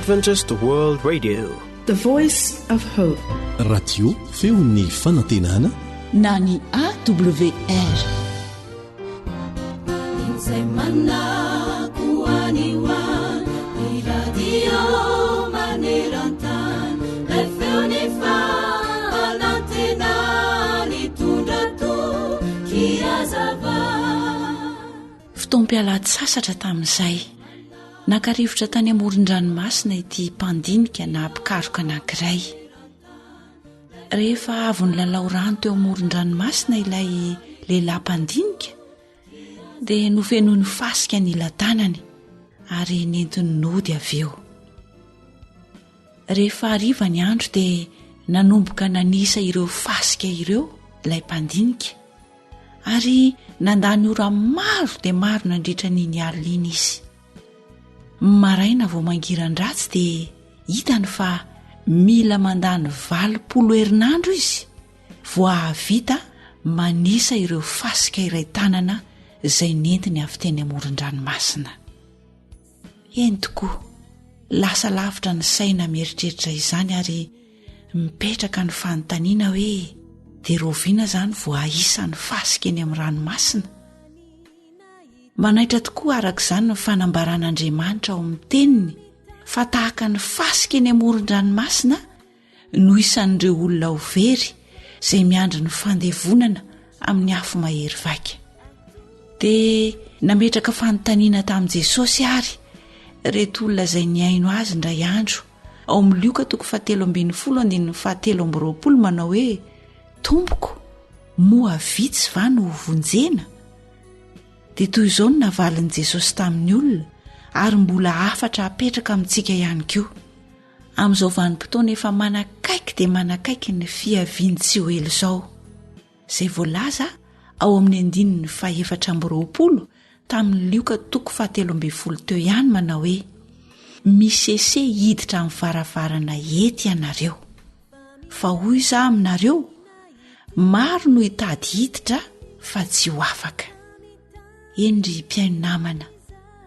Adventist World Radio, the voice of hope. Radio feon'ny fanantenana na ny AWR. Fotoam-pialan'ny sasatra tamin'izay nakarivotra tany amoron-dranomasina ity mpandinika na mpikaroka anankiray. Rehefa avy nilalao rano teo amoron-dranomasina ilay lehilahy mpandinika dia nofenony fasika ny ila-tanany ary nentiny nody avy eo. Rehefa hariva ny andro dia nanomboka nanisa ireo fasika ireo ilay mpandinika ary nandany ora maro dia maro nandritra n'iny alina iny izy. Maraina vao mangiran-dratsy dia hitany fa mila mandany 20 herinandro izy vao ahavita manisa ireo fasika iray tanana izay nentiny avy teny amoron-dranomasina. Eny tokoa, lasa lavitra ny saina mieritreritra izany ary mipetraka ny fanontaniana hoe dia roviana izany vao ahisa ny fasika eny amin'ny ranomasina. Manaitra tokoa araka izany ny fanambaran'Andriamanitra ao amin'ny teniny fa tahaka ny fasika eny amoron-dranomasina no isan'ireo olona ho very izay miandry ny fandevonana amin'ny afo mahery vaika. Dia nametraka fanontaniana tamin'i Jesosy ary reto olona izay niaino azy indray andro ao amin'ny Luka 7:17-20 manao hoe: Tompoko, moa vitsy va no vonjena? Dia toy izao no navalin'i Jesosy tamin'ny olona ary mbola afatra apetraka amintsika ihany koa. Amin'izao vanim-potoana efa manakaiky dia manakaiky ny fiaviany tsy ho elo izao, izay voalaza ao amin'ny 14:20 tamin'ny Luka 7:30 teo ihany manao hoe: misese hiditra amin'ny varavarana ety ianareo, fa hoy izaho aminareo, maro no hitady hiditra fa tsy ho afaka. Endry mpiaino namana,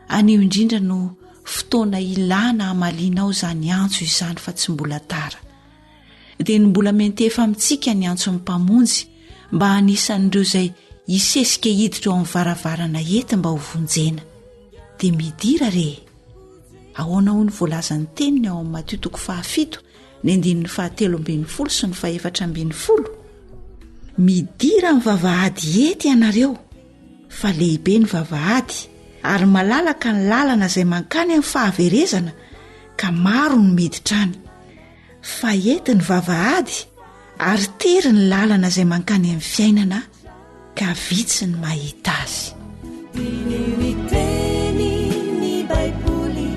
anio indrindra no fotoana ilana hamalinao izany antso izany fa tsy mbola tara. Dia ny mbola mentefa amintsika ny antso ny mpamonjy mba hanisan'ireo izay hisesika hiditra ao amin'ny varavarana ety mba ho vonjena. Dia midira re, ahoana ho ny voalazan'ny teniny ao amin'ny Mateo 7:17 sy 14:40. Midira ny vavahady ety ianareo, fa lehibe ny vavahady ary malalaka ny lalana izay mankany amin'ny fahaverezana ka maro ny miditra any. Fa ety ny vavahady ary tery ny lalana izay mankany amin'ny fiainana ka vitsy ny mahita azy. Miteny ny Baiboly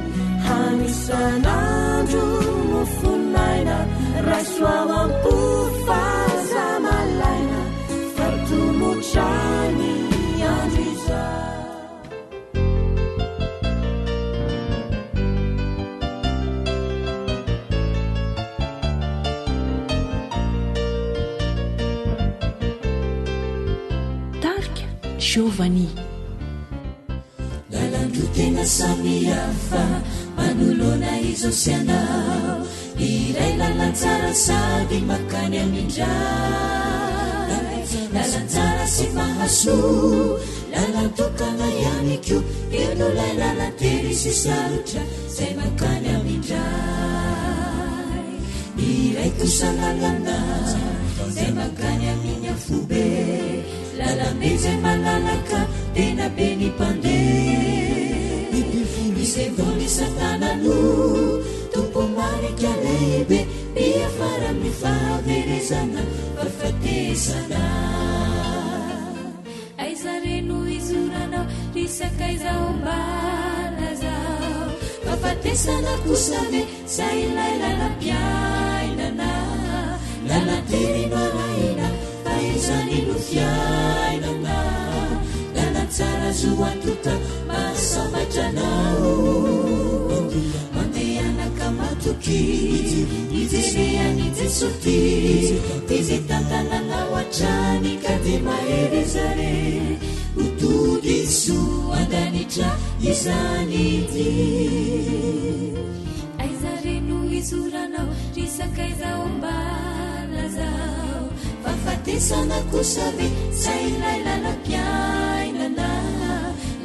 hanisan'andro no fonaina rasoa ampofazamalaina fartomotrany andro izao. Tarika Giovanni. Lalandro tena samihafa manoloana izao sy anao, iray lalantsara sady makany amindray, lalantsara sy mahasoa lalantokana ihany koa, eno lay lalantery sy sarotra izay makany amindray. Iray kosa lalana izay makany amin'ny afobe, lalambe izay malalaka tena be ny mpandeha, izay voly satanano tompo marika lehibe, miafara amin'ny fahaverezana fahafatesana. Aiza reno izoranao risaka izao mbala zao, fahafatesana kosa ve sa ilay lalam-piainana, lalanterino araina fa izany no fiainana, lalantsara zo antoka mahasambatranao, mandehanaka matoky ijereany Jesosy, izay tantananao hatrany ka dia mahery zare, utudi su andanitra izany ity. izoranao risakaizao mbalazao fafatesana kosave zay lailalam-piainana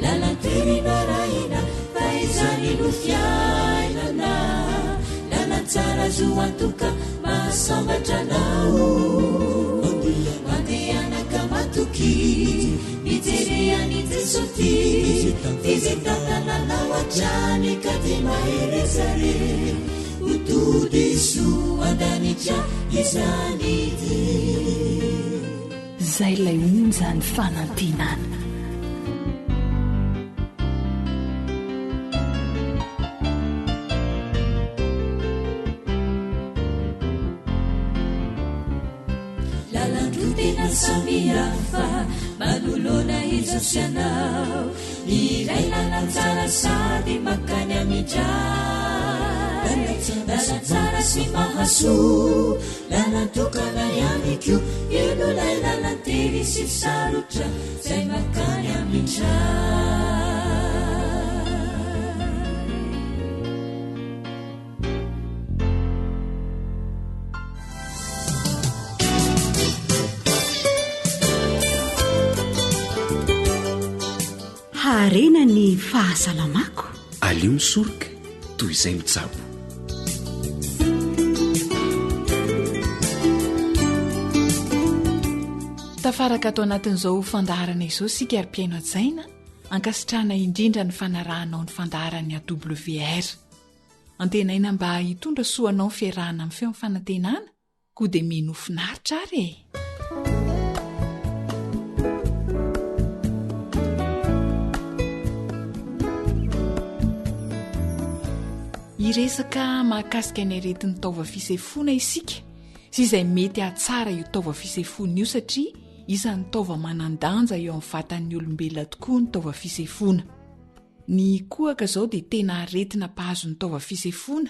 lalanterina raina fa izany no fiainana lalantsara zo antoka mahasambatra-nao mandehanaka matoky mijereany jesosy fizetantananao atrany ka ty maherezare utody so andanitra izany ty zay lay onjany fanantenana samihafa manolona izosy anao iray lalantsara sady makany amindray lalantsara sy mahasoa lalantokana ihany kio eno lay lalantery sy sarotra zay makany amindray arena ny fahasalamako alio ny soroka toy izay mitsabo tafaraka atao anatin'izao fandaharana izao sika ari-piaino an-tsaina ankasitrahana indrindra ny fanarahanao ny fandaharany AWR antenaina mba hitondra soanao fiarahana amin'ny feo fanantenana koa dia minofinaritra ary e iresaka mahakasika ny aretin'ny taova fisefoana isika sy izay mety atsara io taova fisefoana io satria isan'ny taova manandanja eo amin'ny vatan'ny olombelona tokoa ny taova fisefoana ny kohaka izao dia tena aretina mpahazo ny taova fisefoana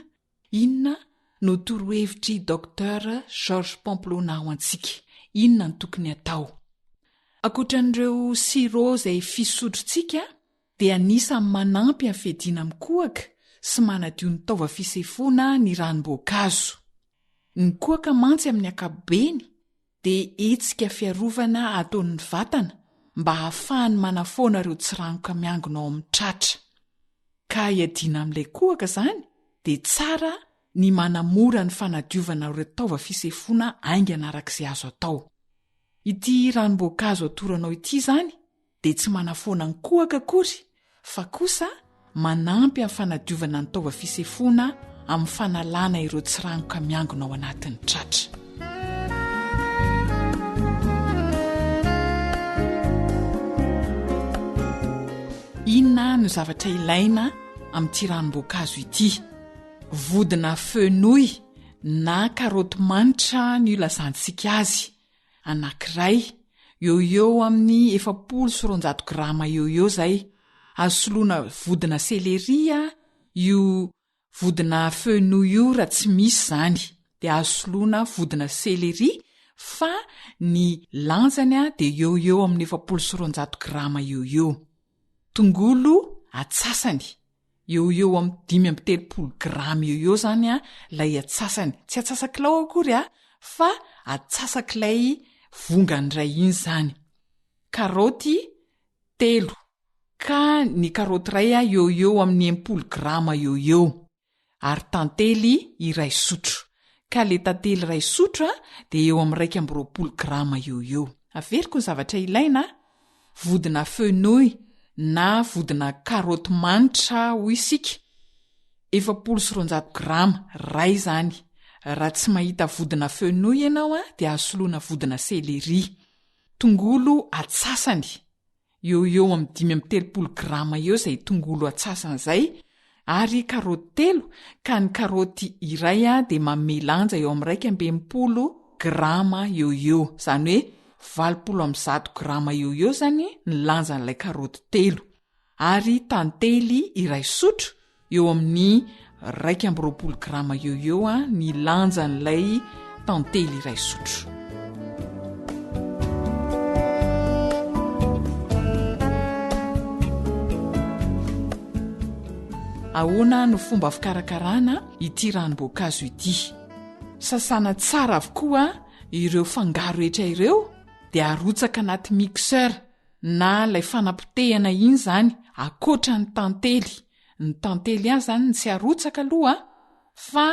inona no torohevitry Dr Georges Pamplona ao antsika inona ny tokony atao ankoatran'ireo sirop izay fisotrontsika dia anisany manampy amin'ny fiadiana amin'ny kohaka sy manadio ny taova fisefoana ny ranom-boankazo ny kohaka mantsy amin'ny ankapobeny dia hetsika fiarovana ataon'ny vatana mba hahafahany manafoana ireo tsiranoka miangona ao amin'ny tratra ka hiadiana amin'ilay kohaka izany dia tsara ny manamora ny fanadiovana ireo taova fisefoana aingana arak'izay azo atao ity ranom-boankazo atoranao ity izany dia tsy manafoana ny kohaka akory fa kosa manampy amin'ny fanadiovana ny taova fisefoana amin'ny fanalana ireo tsiranoka miangona ao anatin'ny tratra inona no zavatra ilaina amin'ity ranom-boankazo ity vodina fenouil na karoty manitra ny ilazantsika azy anankiray eo amin'ny 700 grama eo zay azosoloana vodina seleria io vodina fenouil io raha tsy misy zany dia azosoloana vodina seleria fa ny lanjany dia eo amin'ny 700 grama eo tongolo atsasany eo amin'ny 5-30 grama eo zany lay atsasany tsy atsasakilao akory fa atsasakilay vongan'iray iny zany karoty 3 ka ny karoty ray eo amin'ny 10 grama eo ary tantely iray sotro ka le tantely iray sotro dia eo amin'ny 220 grama eo averiko ny zavatra ilaina vodina fenouil na vodina karoty manitra ho isika 700 grama ray zany raha tsy mahita vodina fenouil ianao dia azosoloana vodina seleria tongolo atsasany eo amin'ny 5-30 grama eo zay tongolo atsasany zay ary karoty 3 ka ny karoty iray dia mamelanja eo amin'ny 220 grama eo zany hoe 700 grama eo zany ny lanjan'ilay karoty 3 ary tantely iray sotro eo amin'ny 220 grama eo ny lanjan'ilay tantely iray sotro ahoana no fomba fikarakarana ity ranom-boankazo ity. Sasana tsara avokoa ireo fangaro rehetra ireo dia arotsaka anaty mixeur na ilay fanapotehana iny zany, akoatra ny tantely. Ny tantely ihany zany tsy arotsaka aloha, fa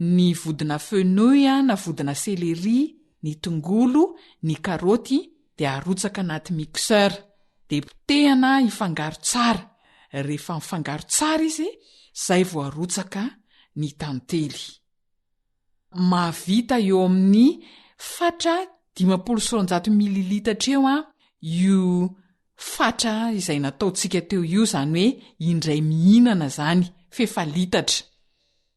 ny vodina fenouil na vodina céleri, ny tongolo, ny karaoty dia arotsaka anaty mixeur, dia potehana ifangaro tsara. Rehefa mifangaro tsara izy, zay vao arotsaka ny tantely. Mahavita eo amin'ny fatra 500 mililitatra eo io fatra izay nataontsika teo io, zany hoe indray mihinana zany, fefa litatra.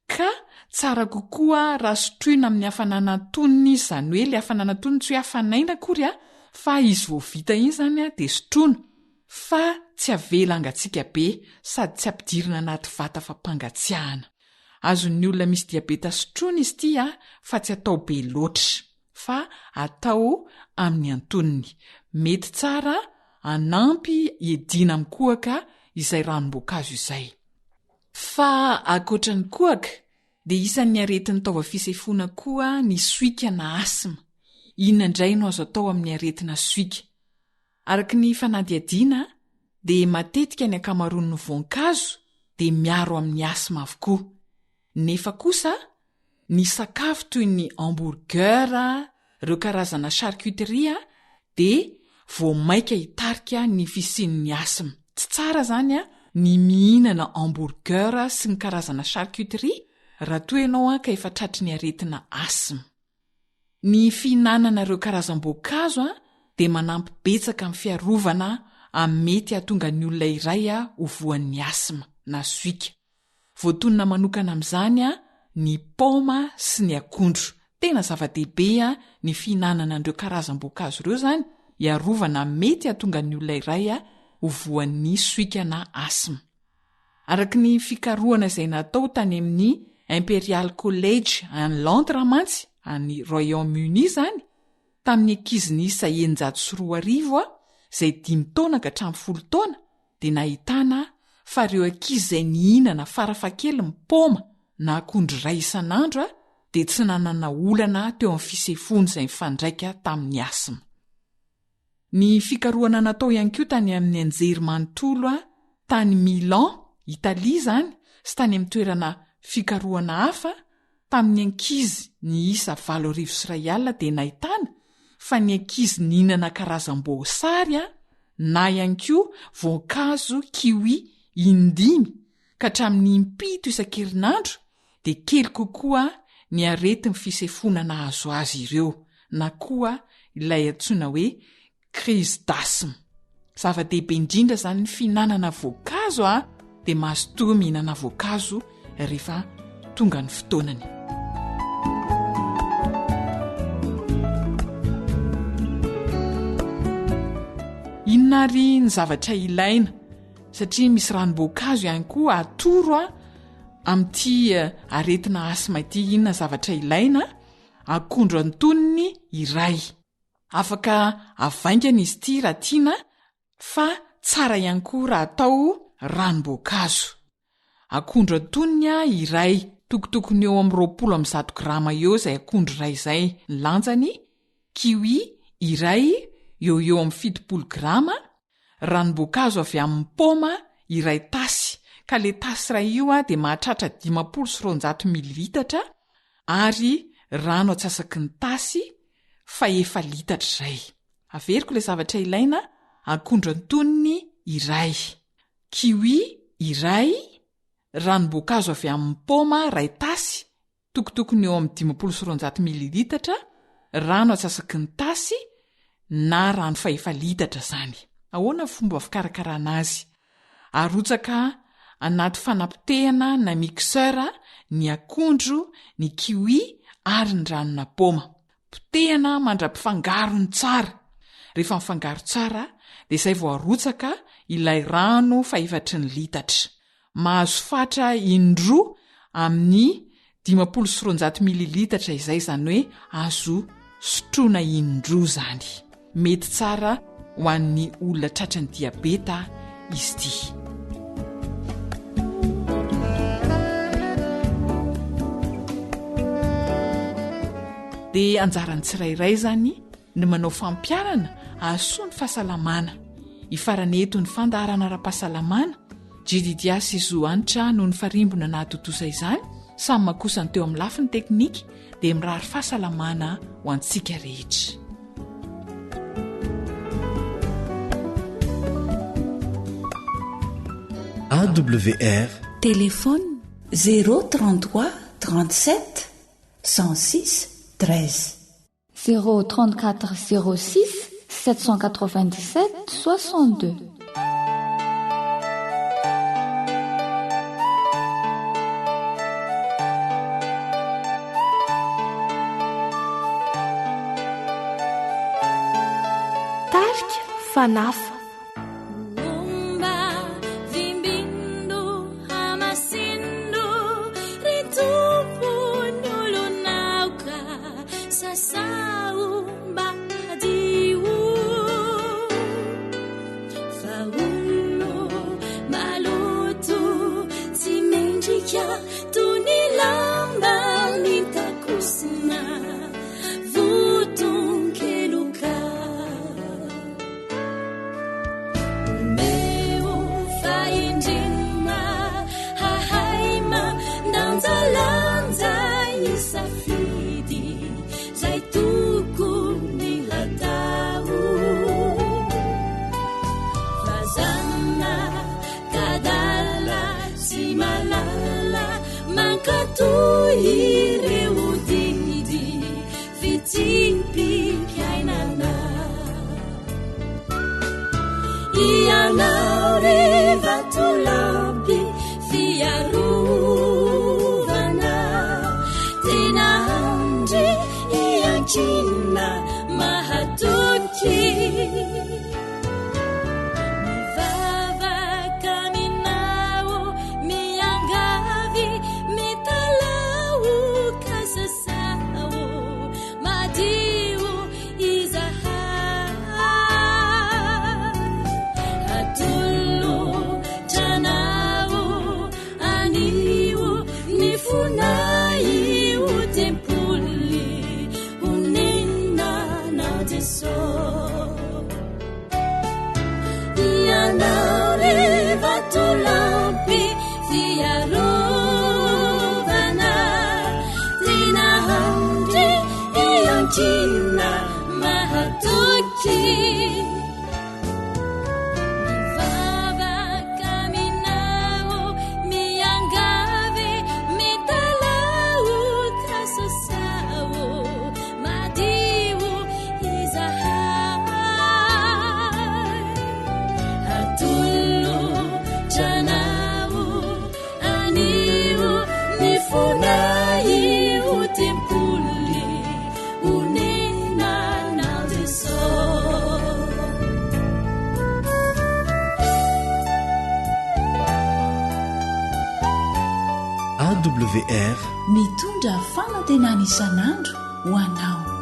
Ka tsara kokoa raha sotroina amin'ny hafanana antonony izy, zany hoe le hafanana antonony tsy hoe hafanaina akory fa izy vao vita iny zany dia sotroina, fa tsy avela angatsika be sady tsy ampidirina anaty vata fampangatsiahana. Azon'ny olona misy diabeta sotroina izy ity fa tsy atao be loatra, fa atao amin'ny antonony. Mety tsara anampy edina amin'ny kohaka izay ranom-boankazo izay. Fa akoatra ny kohaka dia isan'ny aretin'ny taova fisefoana koa ny soika na asma. Inona indray no azo atao amin'ny aretina soika? Araka ny fanadihadiana dia matetika ny ankamaroan'ny voankazo dia miaro amin'ny asma avokoa. Nefa kosa ny sakafo toy ny hamburger, ireo karazana charcuterie dia vao maika hitarika ny fisian'ny asma. Tsy tsara zany ny mihinana hamburger sy ny karazana charcuterie raha toa ianao ka efa tratry ny aretina asma. Ny fihinanana ireo karazam-boankazo dia manampy betsaka amin'ny fiarovana amin'ny mety hahatonga ny olona iray ho voan'ny asma na soika. Voatonona manokana amin'izany ny paoma sy ny akondro. Tena zava-dehibe ny fihinanana an'ireo karazam-boankazo ireo zany hiarovana mety hahatonga ny olona iray ho voan'ny soika na asma. Araka ny fikarohana izay natao tany amin'ny Imperial College any Londres mantsy, any Royaume-Uni zany, tamin'ny ankizy niisa 940 izay 5 taona ka hatramin'ny 10 taona, dia nahitana fa ireo ankizy izay nihinana farafakely ny paoma na akondro iray isan'andro dia tsy nanana olana teo amin'ny fisefoana izay mifandraika tamin'ny asma. Ny fikarohana natao ihany koa tany amin'ny anjerimanontolo tany Milan, Italia zany, sy tany amin'ny toerana fikarohana hafa tamin'ny ankizy ny isa 7,000 dia nahitana fa ny ankizy nihinana karazam-boasary na ihany koa voankazo kiwi 5 ka hatramin'ny 7 isan-kerinandro dia kely kokoa ny aretin'ny fisefoana azo azy ireo, na koa ilay antsoina hoe crise d'asthme. Zava-dehibe indrindra zany ny fihinanana voankazo dia mahasotoa mihinana voankazo rehefa tonga ny fotoanany. Inona ary ny zavatra ilaina? Satria misy ranom-boankazo ihany koa atoro amin'ity aretina asma ity. Inona zavatra ilaina? Akondro antonony iray. Afaka avaingana izy ity raha tiana, fa tsara ihany koa raha atao ranom-boankazo. Akondro antonony iray, tokotokony eo amin'ny 20 grama eo izay akondro iray izay ny lanjany. Kiwi iray eo amin'ny 70 grama. Ranom-boankazo avy amin'ny paoma iray tasy, ka le tasy iray io dia mahatratra 500 sy 200 mililitatra, ary rano atsasaky ny tasy fa 1 litatra izay. Averiko le zavatra ilaina: akondro antonony iray, kiwi iray, ranom-boankazo avy amin'ny paoma iray tasy, tokotokony eo amin'ny 500 sy 200 mililitatra, rano atsasaky ny tasy na rano fa 1 litatra zany. Ahoana fomba fikarakarana azy? Arotsaka anaty fanapotehana na mixeur ny akondro, ny kiwi ary ny ranona paoma. Potehana mandra-pifangarony tsara. Rehefa mifangaro tsara dia izay vao arotsaka ilay rano fa 4 litatra. Mahazo fatra indroa amin'ny 500 sy 200 mililitatra izay, zany hoe azo sotroina indroa zany. Mety tsara ho an'ny olona tratran'ny diabeta izy ity. dia anjarany tsirairay zany ny manao fampiarana ahasoa ny fahasalamana hifarany eto ny fandaharana ara-pahasalamana GDDS Zoanitra no ny farimbona nahatotosa izany samy makosany teo amin'ny lafiny teknika dia mirary fahasalamana ho antsika rehetra. AWR Téléphone 033 37 106 13 034 06 797 62. Tarika fanafa. AWR mitondra fanantenana isan'andro ho anao.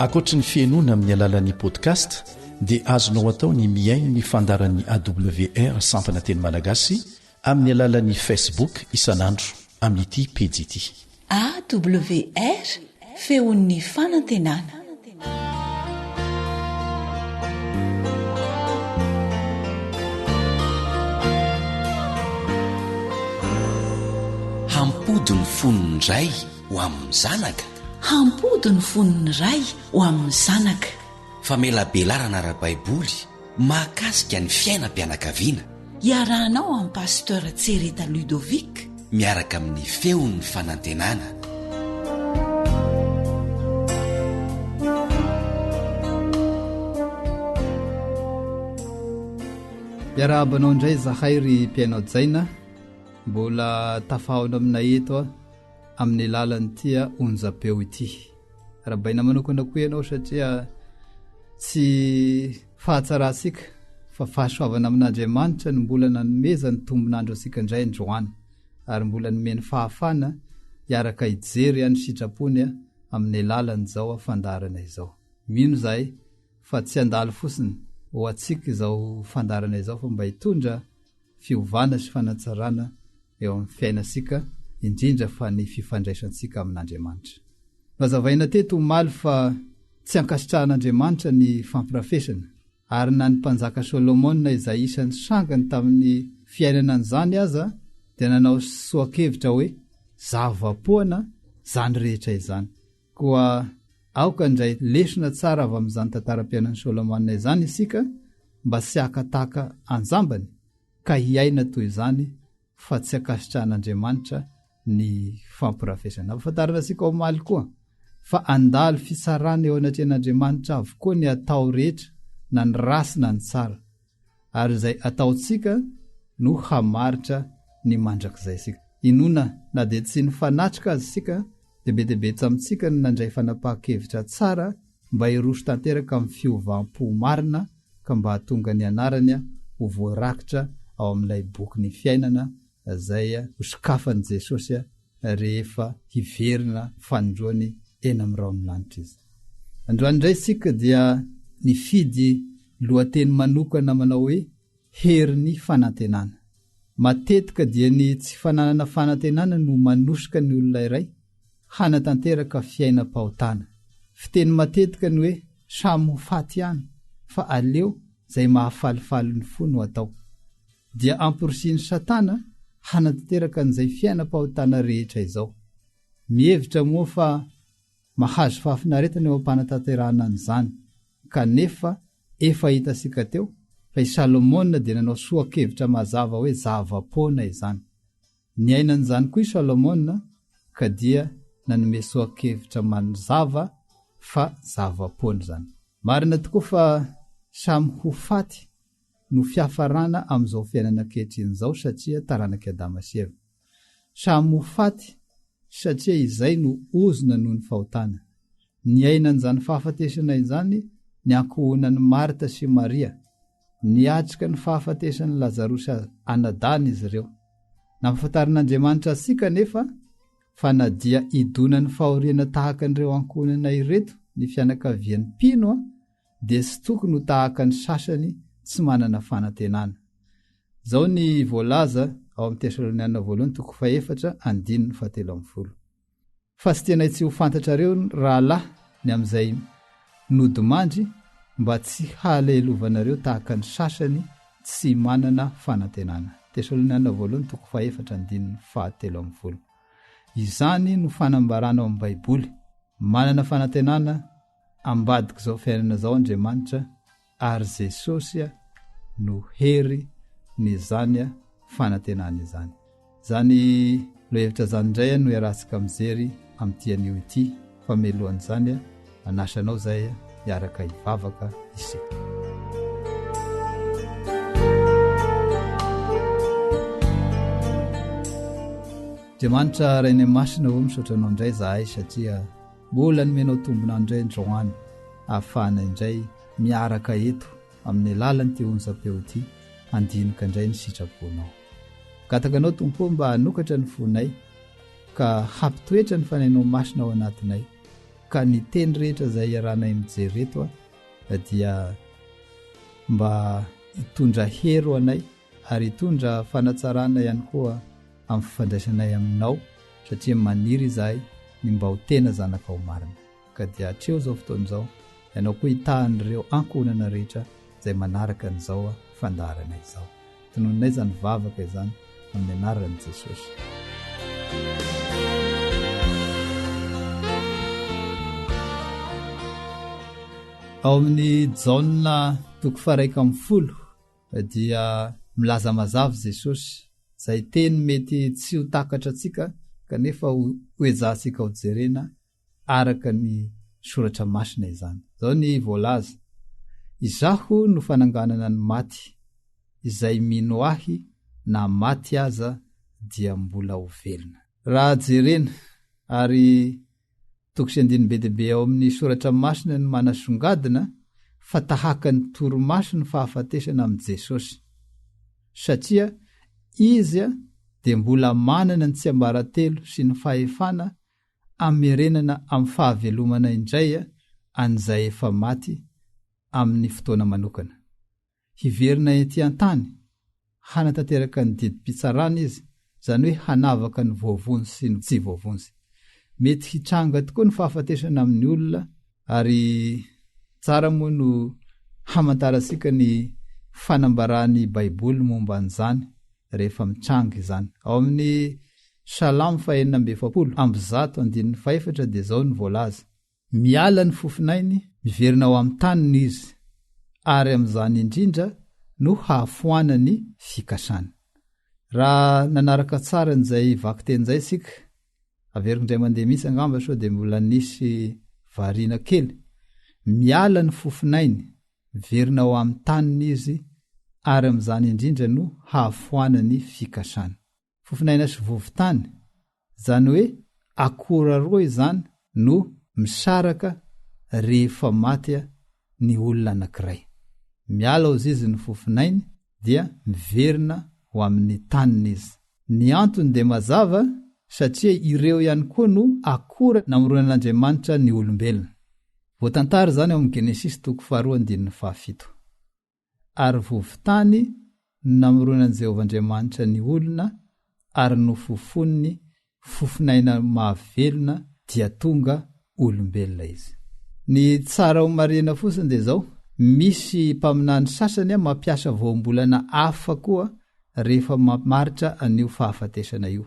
Ankoatra ny fienoana amin'ny alalan'ny podcast dia azonao atao ny miaino ny fandaran'ny AWR sampana teny malagasy amin'ny alalan'ny Facebook isan'andro amin'ity pejy ity AWR feon'ny fanantenana. hampody ny fonony ray ho amin'ny zanaka. Hampody ny fonony ray ho amin'ny zanaka. Famelabelarana ara-baiboly mahakasika ny fiainam-pianakaviana. Iarahanao amin'ny pasteur Tsereta Ludovic miaraka amin'ny feon'ny fanantenana. Iarahabanao indray zahay ry mpiainao jaina, mbola tafaona aminay eto amin'ny lalany tia onjapeo ity. Rabaina manokana koa ianao satria tsy fahatsaratsika fa fahasoavana amin'Andriamanitra no mbola nanomeza ny tombonandro asika indray androany, ary mbola nomeny fahafana hiaraka hijery any sitrapony amin'ny lalany izao fandarana izao. Mino zahay fa tsy andalo fotsiny ho atsika izao fandarana izao fa mba hitondra fiovana sy fanatsarana eo amin'ny fiainasika, indrindra fa ny fifandraisantsika amin'Andriamanitra. Mazavaina teto omaly fa tsy ankasitrahan'Andriamanitra ny fampirafesana, ary na ny mpanjaka Solomona izay isan'ny sangany tamin'ny fiainana an'izany aza dia nanao soakevitra hoe zavapoana zany rehetra izany. Koa aoka indray lesona tsara avy amin'izany tantaram-piainan'i Solomona izany isika mba sy hakataka anjambany ka hiaina toy izany fa tsy ankasitrahan'Andriamanitra ny fampirafesana. Afantarana asika omaly koa fa andalo fisarana eo anatrehan'Andriamanitra avokoa ny atao rehetra na ny rasy na ny tsara, ary izay ataontsika no hamaritra ny mandrakizay sika. Inona na dia tsy ny fanatrika azy sika dia betebetsy amintsika no nandray fanapahan-kevitra tsara mba hiroso tanteraka amin'ny fiovam-po marina ka mba hahatonga ny anarany ho voarakitra ao amin'ilay boky ny fiainana izay hosokafan'i Jesosy rehefa hiverina fanondroany eny amin'ny raon'ny lanitra izy. Androany indray sika dia nifidy lohateny manokana manao hoe hery ny fanantenana. Matetika dia ny tsy fananana fanantenana no manosika ny olona iray hanatanteraka fiainam-pahotana. Fiteny matetika ny hoe samy ho faty ihany, fa aleo izay mahafalifaly ny fo no atao. Dia ampirosian'ny Satana hanatanteraka an'izay fiainam-pahotana rehetra izao. Mihevitra moa fa mahazo fahafinaretana eo am-panatanterahana an'izany, kanefa efa hitasika teo fa i Salomona dia nanao soakevitra mazava hoe zavapoana izany. Niainan'izany koa i Salomona ka dia nanome soakevitra mazava fa zavapoana izany. Marina tokoa fa samy ho faty no fiafarana amin'izao fiainana ankehitriny izao satria taranaka Adama sy Eva. Samy ho faty satria izay no ozona noho ny fahotana. Niainan'izany fahafatesana izany ny ankohonan'i Marta sy Maria, niatrika ny fahafatesan'i Lazarosy anadany izy ireo. Nampafantarin'Andriamanitra asika nefa fa na dia idonan'ny fahoriana tahaka an'ireo ankohonana ireto ny fianakavian'ny mpino dia sy tokony ho tahaka ny sasany tsy manana fanantenana. Zao ny voalaza ao amin'ny Tesaloniana 2:4-7. Fa sy tena tsy ho fantatrareo rahalahy ny amin'izay nodimandry mba tsy halehelovanareo tahaka ny sasany tsy manana fanantenana. Tesaloniana 2:4-7. Izany no fanambarana ao amin'ny Baiboly. Manana fanantenana ambadika izao fiainana izao Andriamanitra, ary Jesosy no hery ny zany fanantenana izany. Zany lohevitra zany indray no iarahantsika mijery amin'ity anio ity, fa melohan'izany anasanao zay hiaraka hivavaka isika. Andriamanitra rainy masina ho misaotranao indray zahay satria mbola nomenao tombonao indray androany ahafahana indray miaraka eto amin'ny lalany ty onjapeo ity handinika indray ny sitraponao. Gatakanao tompo mba hanokatra ny fonay ka hampitoetra ny fanainao masina ao anatinay, ka ny teny rehetra izay iarahanay mijery reto dia mba hitondra hery ho anay ary hitondra fanatsarana ihany koa amin'ny fifandraisanay aminao, satria maniry izahay ny mba ho tena zanakao marina. Ka dia hatreo izao fotoan'izao ianao koa hitahan'ireo ankohonana rehetra izay manaraka an'izao fandarana izao. Tononinay izany vavaka izany amin'ny anaran'i Jesosy. Ao amin'ny Jaona 1:10 dia milaza mazava Jesosy izay teny mety tsy ho takatra antsika kanefa hoejantsika ho jerena araka ny soratra masina izany. Zao ny voalaza: izaho no fananganana ny maty, izay mino ahy na maty aza dia mbola ho velona. Raha jerena ary tokosy andiny be dibe ao amin'ny soratra masina no manasongadina fa tahaka ny toromaso ny fahafatesana amin'i Jesosy satria izy dia mbola manana ny tsiambaratelo sy ny fahefana amerenana amin'ny fahavelomana indray an'izay efa maty amin'ny fotoana manokana. Hiverina ety an-tany hanatanteraka ny didim-pitsarana izy, izany hoe hanavaka ny voavony sy ny tsy voavony. Mety hitranga tokoa ny fahafatesana amin'ny olona ary tsara moa no hamantarasika ny fanambarany Baiboly momba an'izany rehefa mitranga izany. Ao amin'ny Salamo 4:104 dia zao ny voalaza: miala ny fofinainy, miverina ao amin'ny taniny izy, ary amin'izany indrindra no hahafoanany fikasany. Raha nanaraka tsara n'izay vaky ten'izay sika, averiko indray mandeha misy angamba sao dia mbola nisy variana kely. Miala ny fofinainy, miverina ao amin'ny taniny izy, ary amin'izany indrindra no hahafoanany fikasany. Fofinaina sy vovotany, zany hoe akora roa izany no misaraka rehefa maty ny olona anankiray. Miala ao izy ny fofinainy dia miverina ho amin'ny taniny izy. Ny antony dia mazava satria ireo ihany koa no akora namoronan'Andriamanitra ny olombelona. Voatantara zany ao amin'ny Genesis 2:7. Ary vovotany namoronan'i Jehovahandriamanitra ny olona, ary nofofoniny fofinaina mahavelona dia tonga olombelona izy. Ny tsara ho marina fosiny dia zao: misy mpaminany sasany mampiasa voambolana hafa koa rehefa mamaritra an'io fahafatesana io.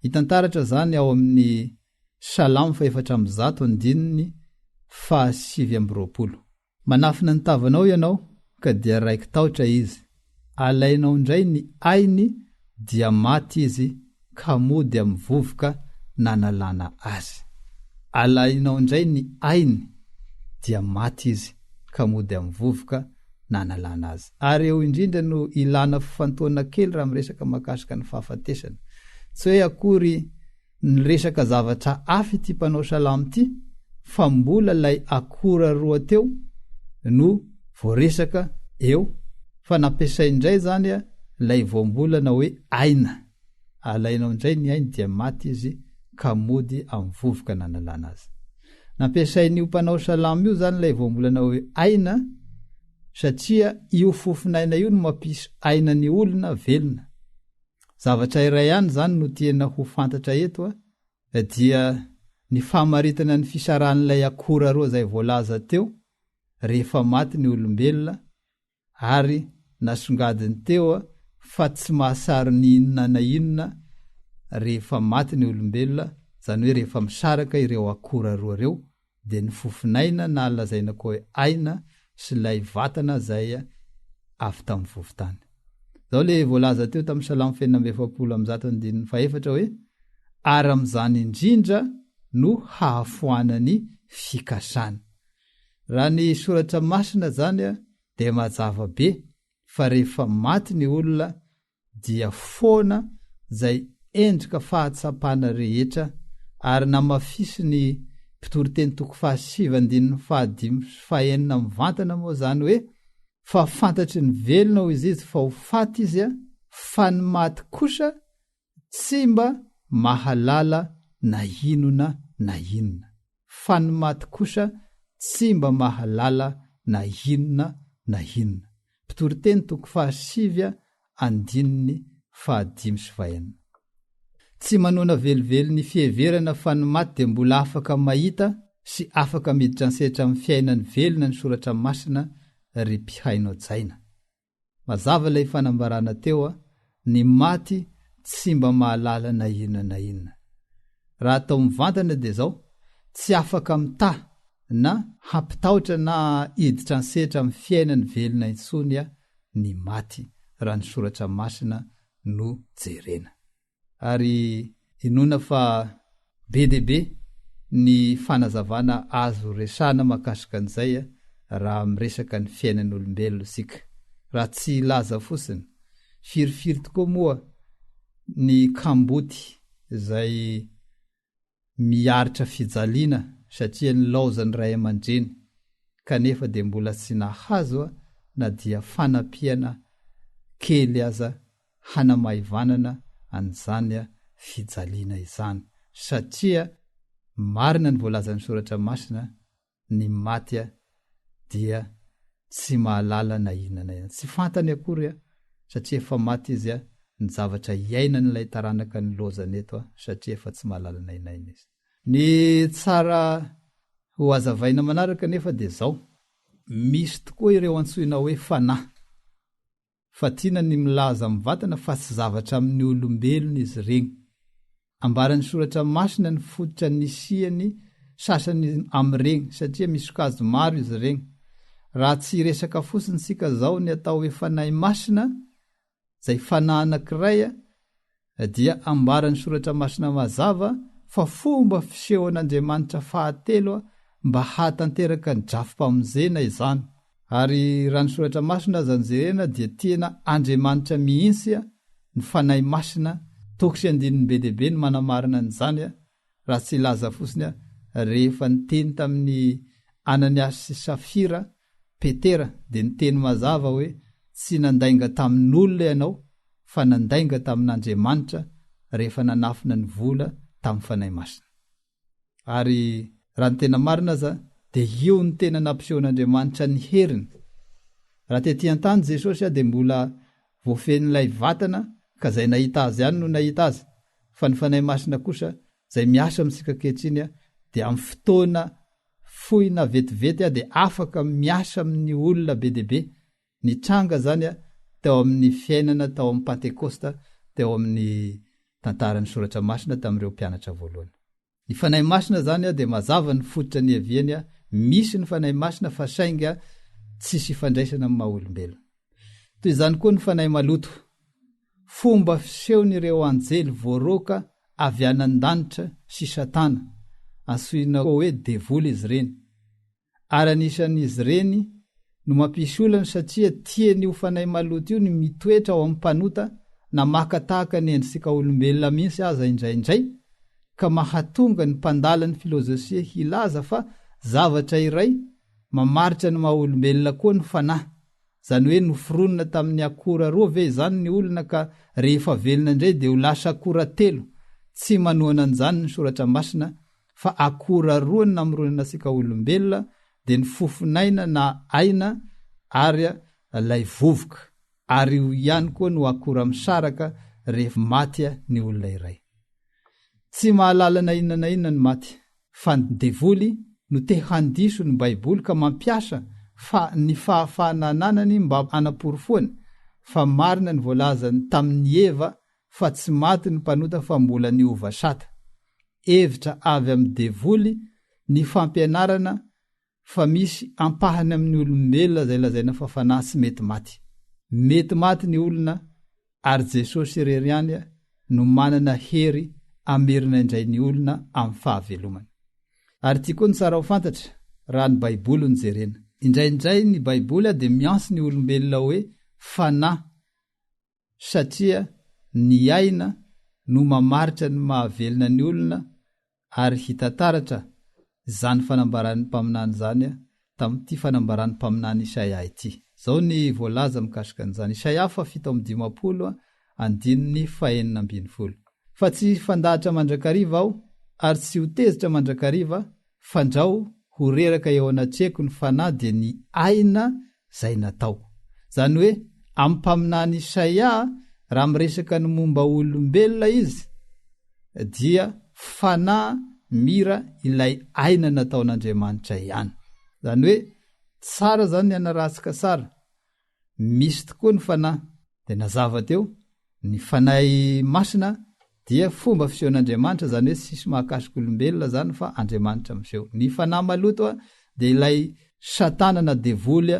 Hitantaratra zany ao amin'ny Salamo 4:7. Manafina ny tavanao ianao ka dia raiky taotra izy, alainao indray ny ainy dia maty izy, ka mody amin'ny vovoka nanalana azy. Alainao indray ny ainy dia maty izy, ka mody amin'ny vovoka nanalana azy. Ary eo indrindra no ilana fifantoana kely raha miresaka mahakasika ny fahafatesana. Tsy hoe akory ny resaka zavatra hafa ity mpanao salamo ity, fa mbola lay akora roa teo no voaresaka eo, fa nampiasay indray zany lay voambolana hoe aina. Alainao indray ny ainy dia maty izy, ka mody amin'ny vovoka nanalana azy. Nampiasain'io mpanao salamo io zany lay voambolana hoe aina satria io fofinaina io no mampisy aina ny olona velona. Zavatra iray ihany zany no tiana ho fantatra eto dia ny famaritana ny fisaran'ilay akora roa zay voalaza teo rehefa maty ny olombelona, ary nasongadiny teo fa tsy mahasary ny inona na inona rehefa maty ny olombelona, zany hoe rehefa misaraka ireo akora roa reo, dia ny fofinaina na lazaina koa hoe aina sy lay vatana zay avy tamin'ny vovotany. Zao le voalaza teo tamin'ny Salamo 4:7 hoe: ary amin'izany indrindra no hahafoanany fikasany. Raha ny soratra masina zany dia mazava be fa rehefa maty ny olona dia foana zay endrika fahatsapana rehetra, ary namafisy ny mpitoroteny 7:5 mivantana moa zany hoe: fa fantatry ny velona ho izy fa ho faty izy, fa ny maty kosa tsy mba mahalala na inona na inona. Fa ny maty kosa tsy mba mahalala na inona na inona. Mpitoroteny 7:5. Tsy manona velively ny fieverana fa ny maty dia mbola afaka mahita sy afaka miditra ansetra amin'ny fiainany velona ny soratra masina ry mpihainao jaina. Mazava ilay fanambarana teo ny maty tsy mba mahalala na inona na inona. Raha atao mivantana dia zao: tsy afaka mitaha na hampitahotra na iditra ansetra amin'ny fiainany velona intsony ny maty, raha ny soratra masina no jerena. Ary inona fa be debe ny fanazavana azo resana mahakasika an'izay raha miresaka ny fiainan'olombelona sika. Raha tsy ilaza fosiny, firifiry tokoa moa ny kamboty zay miaritra fijaliana satria nilaozany ray aman-dreny kanefa dia mbola tsy nahazo na dia fanampiana kely aza hanamaivanana an'izany fijaliana izany satria marina ny voalazan'ny soratra masina ny maty dia tsy mahalala na inana ihany tsy fantany akory satria efa maty izy ny zavatra iainany ilay taranaka ny lozany eto satria efa tsy mahalala na inaina izy. Ny tsara ho azavaina manaraka nefa dia zao misy tokoa ireo antsoina hoe fanahy fa tiana ny milaza mivatana fa tsy zavatra amin'ny olombelona izy regny. Ambaran'ny soratra masina ny fototra nisiany sasany amin'ireny satria misy kazo maro izy regny. Raha tsy resaka fosiny sika zao ny atao hoe fanahy masina zay fanahy anankiray dia ambaran'ny soratra masina mazava fa fomba fisehoan'Andriamanitra fahatelo mba hatanteraka ny drafim-pamonjena izany. Ary raha ny soratra masina aza nijerena dia tena Andriamanitra mihitsy ny fanahy masina tokosy andininy be deaibe ny manamarina n'izany raha tsy laza fosiny rehefa niteny tamin'ny Ananiasy sy Safira Petera dia niteny mazava hoe tsy nandainga tamin'olona ianao fa nandainga tamin'Andriamanitra rehefa nanafina ny vola tamin'ny fanahy masina. Ary raha ny tena marina aza dia io ny tena nampisehoan'Andriamanitra ny heriny. Raha tetỳ an-tany Jesosy dia mbola voafen'ilay vatana ka zay nahita azy ihany no nahita azy, fa ny fanahy masina kosa zay miasa amintsika ankehitriny dia amin'ny fotoana fohy na vetivety dia afaka miasa amin'ny olona be deaibe. Nitranga zany teo amin'ny fiainana tao amin'ny Pentekosta, teo amin'ny tantaran'ny soratra masina tamin'ireo mpianatra voalohany. Ny fanahy masina zany dia mazava ny fototra ny aviany misy ny fanahy masina fa sainga tsisy ifandraisana amin'ny maha-olombelona. Toy izany koa ny fanahy maloto, fomba fisehon'ireo anjely voaroka avy anan-danitra sy Satana, antsoina hoe devoly izy ireny. Ary anisan'izy ireny no mampisy olana satria tiany io fanahy maloto io ny mitoetra ao amin'ny mpanota na makatahaka ny endrisika olombelona mihitsy aza indraindray, ka mahatonga ny mpandala ny filôzofia hilaza fa zavatra iray mamaritra ny maha-olombelona koa ny fanahy, zany hoe noforonina tamin'ny akora roa ve izany ny olona ka rehefa velona indray dia ho lasa akora telo. Tsy manohana an'izany ny soratra masina fa akora roa ny namoronana antsika olombelona dia ny fofinaina na aina ary lay vovoka, ary io ihany koa no akora misaraka rehefa maty ny olona iray. Tsy mahalala na inona na inona ny maty, fa ny devoly no te handiso ny Baiboly ka mampiasa fa ny fahafahana ananany mba anaporofoany, fa marina ny voalazany tamin'ny Eva fa tsy maty ny mpanota fa mbola niova sata. Hevitra avy amin'ny devoly ny fampianarana fa misy ampahany amin'ny olombelona zay lazaina fa fanahy tsy mety maty. Mety maty ny olona ary Jesosy irery ihany no manana hery amerina indray ny olona amin'ny fahavelomany. Ary tia koa ny tsara ho fantatra raha ny Baiboly ny jerena. Indraindray ny Baiboly dia miantso ny olombelona hoe fanahy satria ny aina no mamaritra ny mahavelona ny olona ary hitataratra izany fanambarany mpaminany zany tamin'ity fanambarany mpaminany Isaia ity. Zao ny voalaza mikasika an'izany. Isaia 7:9-9. Fa tsy fandahatra mandrakariva aho ary tsy ho tezitra mandrakariva, fandrao ho reraka eo anatreko ny fanahy dia ny aina zay natao. Zany hoe amin'ny mpaminany Isaia raha miresaka ny momba olombelona izy dia fanahy mira ilay aina nataon'Andriamanitra ihany. Zany hoe tsara zany ny anaratsika tsara, misy tokoa ny fanahy dia nazava teo ny fanahy masina dia fomba fisehoan'Andriamanitra, zany hoe sisy mahakasika olombelona zany fa Andriamanitra miseho. Ny fanahy maloto dia ilay Satana na devoly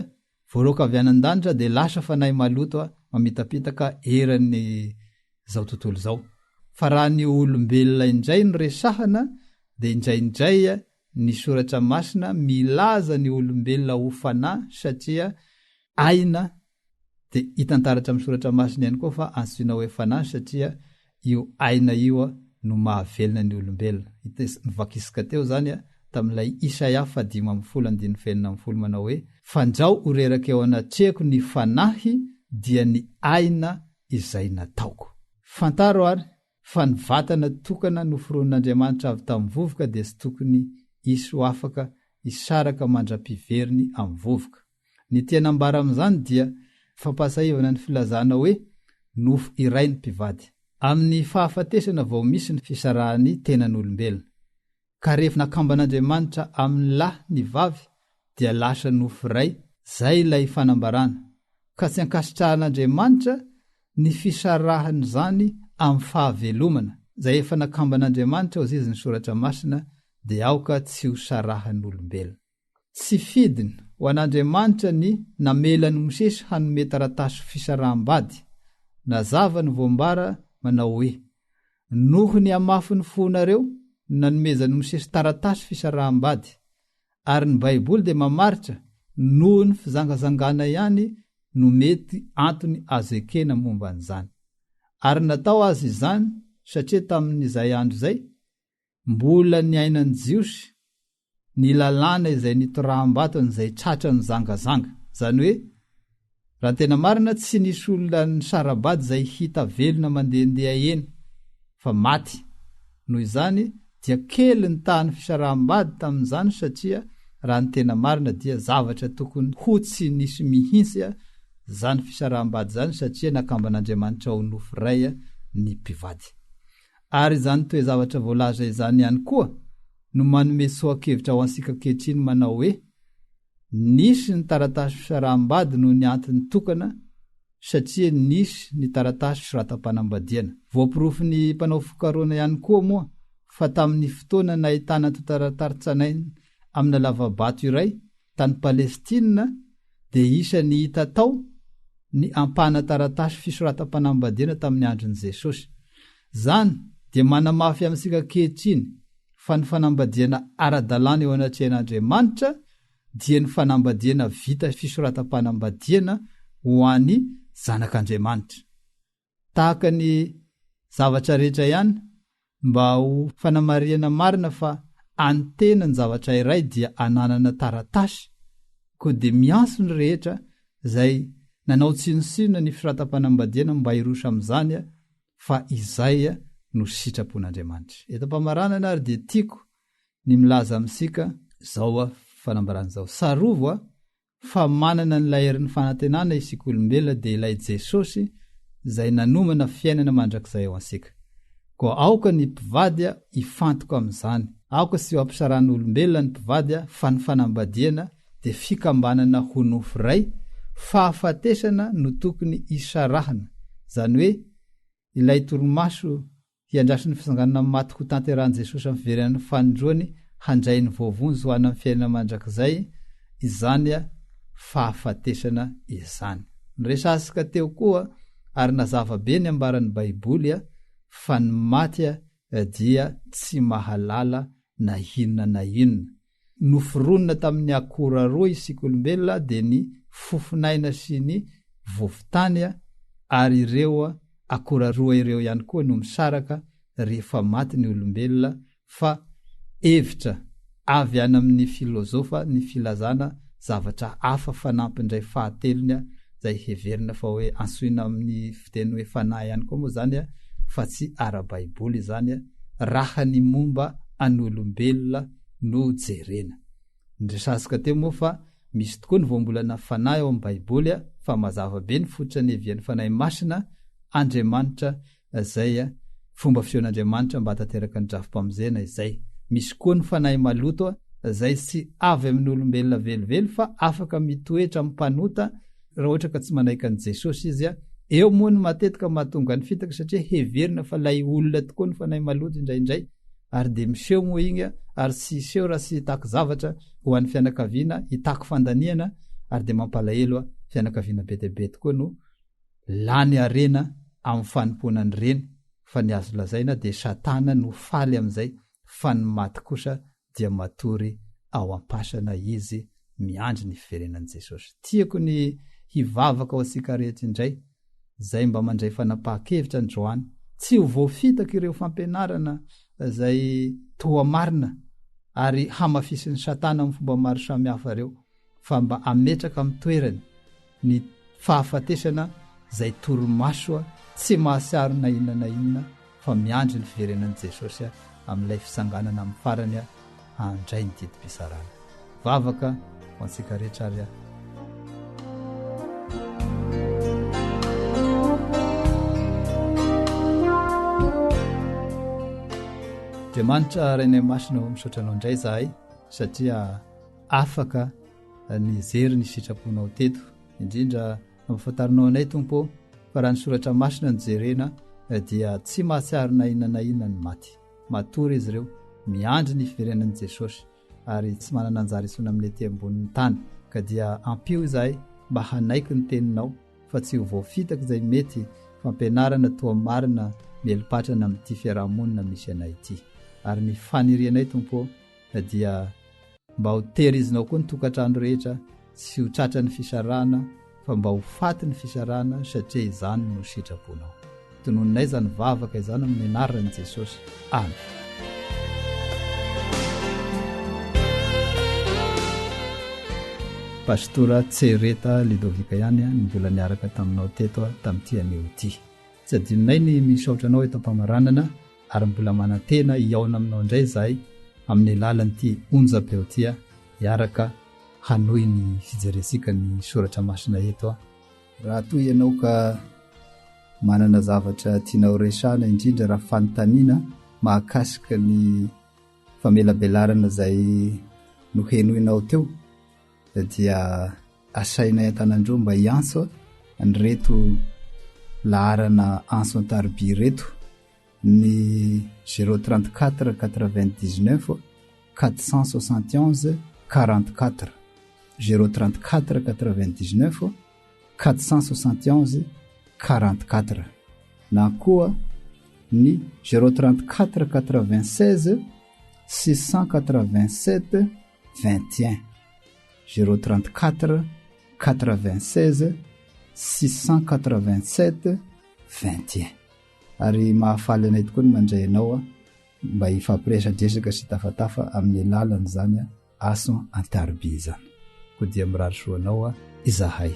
voaroka avy anan-danitra dia lasa fanahy maloto mamitapitaka eran'ny zao tontolo zao. Fa raha ny olombelona indray ny resahana dia indraindray ny soratra masina milaza ny olombelona ho fanahy satria aina dia hitantaratra amin'ny soratra masina ihany koa fa antsoina hoe fanahy satria io aina io no mahavelona ny olombelona. Nivakisika teo zany tamin'ilay Isaia 5:10 manao hoe fanjao oreraka eo anatrehako ny fanahy dia ny aina izay nataoko. Fantaro ary fa ny vatana tokana noforonin'Andriamanitra avy tamin'ny vovoka dia tsy tokony isy ho afaka isaraka mandra-piveriny amin'ny vovoka. Ny tena ambara amin'izany dia fampasahivana ny filazana hoe nofo iray ny mpivady. Amin'ny fahafatesana vao misy ny fisarahan'ny tenan'olombelona. Ka rehefa nakamban'Andriamanitra amin'ny lahy ny vavy dia lasa nofo iray, zay ilay fanambarana. Ka tsy ankasitrahan'Andriamanitra ny fisarahany zany amin'ny fahavelomana, zay efa nakamban'Andriamanitra ao izy ny soratra masina dia aoka tsy ho sarahan'olombelona. Tsy fidina ho an'Andriamanitra ny namelany Mosesy hanome taratasy fisaraham-bady. Nazava ny voambara manao hoe noho ny amafy ny fonareo nanomezany Mosesy taratasy fisaraham-bady, ary ny Baiboly dia mamaritra noho ny fizangazangana ihany no mety antony azo ekena momba an'izany. Ary natao azy izany satria tamin'izay andro izay mbola ny ainany Jiosy ny lalàna izay nitoraham-batony izay tratra ny zangazanga. Zany hoe raha tena marina tsy nisy olona ny sarabady izay hita velona mandehandeha eny fa maty. Noho izany dia kely ny tahany fisaraham-bady tamin'izany satria raha ny tena marina dia zavatra tokony ho tsy nisy mihintsy zany fisaraham-bady zany satria nakamban'Andriamanitra ho nofo iray ny mpivady. Ary izany toe zavatra voalaza izany ihany koa no manome soakevitra ho ansika ankehitriny manao hoe nisy ny taratasy fisaraham-bady no ny antony tokana satria nisy ny taratasy fisoratam-panambadiana. Voapirofo ny mpanao fikaroana ihany koa moa fa tamin'ny fotoana nahitana totarataratsanainy amina lavabato iray tany Palestina dia isany hita tao ny ampana taratasy fisoratam-panambadiana tamin'ny andron'i Jesosy. Zany dia manamafy amintsika ankehitriny fa ny fanambadiana ara-dalàna eo anatrehan'Andriamanitra dia ny fanambadiana vita fisoratam-panambadiana ho an'ny zanak'Andriamanitra. Tahaka ny zavatra rehetra ihany mba ho fanamariana marina fa antena ny zavatra iray dia ananana taratasy, koa dia mianso ny rehetra izay nanao tsinosinona ny fisoratam-panambadiana mba hirosa amin'izany fa izay no sitrapon'Andriamanitra. Eto mpamaranana ary dia tiako ny milaza amintsika zao fanambarana zao. Sarovo fa manana ny laherin'ny fanantenana isika olombelona dia ilay Jesosy izay nanomana fiainana mandrakizay ao ansika. Koa aoka ny mpivady ifantoka amin'izany. Aoka sy ho ampisaran'olombelona ny mpivady fa ny fanambadiana dia fikambanana ho nofo iray, fahafatesana no tokony isarahana. Zany hoe ilay torimaso hiandrasany fisanganana maty ho tanteran'i Jesosy amin'ny fiverenan'ny fanindroany handray ny voavony zo any amin'ny fiainana mandrakizay, izany fahafatesana izany. Nyresasika teo koa ary nazava be ny ambaran'ny Baiboly fa ny maty dia tsy mahalala na inona na inona. Noforonina tamin'ny akora roa isika olombelona dia ny fofinaina sy ny vovotany, ary ireo akora roa ireo ihany koa no misaraka rehefa maty ny olombelona. Fa hevitra avy any amin'ny filozofa ny filazana zavatra hafa fanampindray fahatelony zay heverina fa hoe ansoina amin'ny fiteny hoe fanahy ihany koa moa zany fa tsy ara-Baiboly zany raha ny momba an'olombelona no jerena. Ndresasika teo moa fa misy tokoa ny voambolana fanahy ao amin'ny Baiboly fa mazava be ny fototra ny hevian'ny fanahy masina Andriamanitra zay fomba fisehoan'Andriamanitra mba tanteraka ny drafim-pamonjena izay. Misy koa ny fanahy maloto zay tsy avy amin'ny olombelona velively fa afaka mitoetra mpanota raha ohatra ka tsy manaiky an'i Jesosy izy. Eo moa ny matetika mahatonga ny fitaka satria heverina fa lay olona tokoa ny fanahy maloto indraindray, ary dia miseho moa igny ary tsy iseho raha sy hitako zavatra ho an'ny fianakaviana, hitako fandaniana, ary dia mampalahelo fianakaviana be dia be tokoa no lany arena amin'ny fanompoana ny reny. Fa ny azo lazaina dia Satana no faly amin'izay, fa ny maty kosa dia matory ao ampasana izy miandry ny fiverenan'i Jesosy. Tiako ny hivavaka ao antsika rehetra indray, zay mba mandray fanapahan-kevitra ny Joany tsy ho voafitaka ireo fampianarana zay toa marina ary hamafisiny satana amin'ny fomba maro samihafa reo, fa mba ametraka amin'ny toerany ny fahafatesana zay toromasoa tsy mahasiaro na inona na inona fa miandry ny fiverenan'i Jesosy amin'ilay fisanganana amin'ny farany handray ny didim-pisarana. Vavaka ho antsika rehetra ary Andriamanitra rainay masina misaotranao indray zahay satria afaka nizery ny sitraponao teto, indrindra nampafantarinao anay Tompo fa raha ny soratra masina nijerena dia tsy mahatsiaro na inona na inona ny maty. Matory izy ireo miandry ny fiverenan'i Jesosy ary tsy manana anjara isona amin'ny ety ambonin'ny tany, ka dia ampio izahay mba hanaiky ny teninao fa tsy ho voafitaka izay mety fampianarana toa marina mielipatrana amin'ity fiarahamonina misy anay ity. Ary ny fanirianay Tompo dia mba ho tehirizinao koa ny tokantrano rehetra, tsy ho tratra ny fisarana fa mba ho faty ny fisarana satria izany no sitraponao. Tononinay izany vavaka izany amin'ny anaran'i Jesosy. Amen. Pastora Tsereta Lidovika ihany ny mbola niaraka taminao teto tamin'ity anio ity. Tsy adinonay ny misaotranao eto am-pamaranana ary mbola manantena hiaona aminao indray zahay amin'ny lalan'ity onjam-peo ity hiaraka hanohy ny fijeresika ny soratra masina eto. Raha toy ianao ka manana zavatra tianao resahana, indrindra raha fanontaniana mahakasika ny famelabelarana zay nohenoinao teo, dia asainay an-tanandro mba hiantso ny reto laharana anso an-tarby reto, ny 034 99 471 44 034 99 471 44 na koa ny 034 96 687 21 034 96 687 21. Ary mahafaly anay tokoa ny mandray anao mba hifampiresadresaka sy tafatafa amin'ny lalany zany aso an-tarby zany. Koa dia mirary soanao izahay.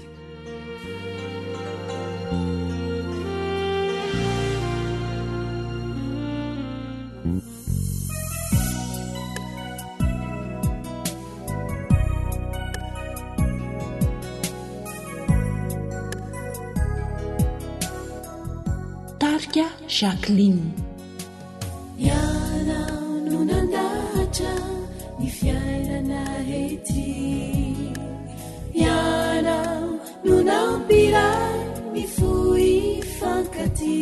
Tarika Jacqueline. Yanao no nandahatra ny fiainana ety, yanao no nampiray ny fohy fankaty,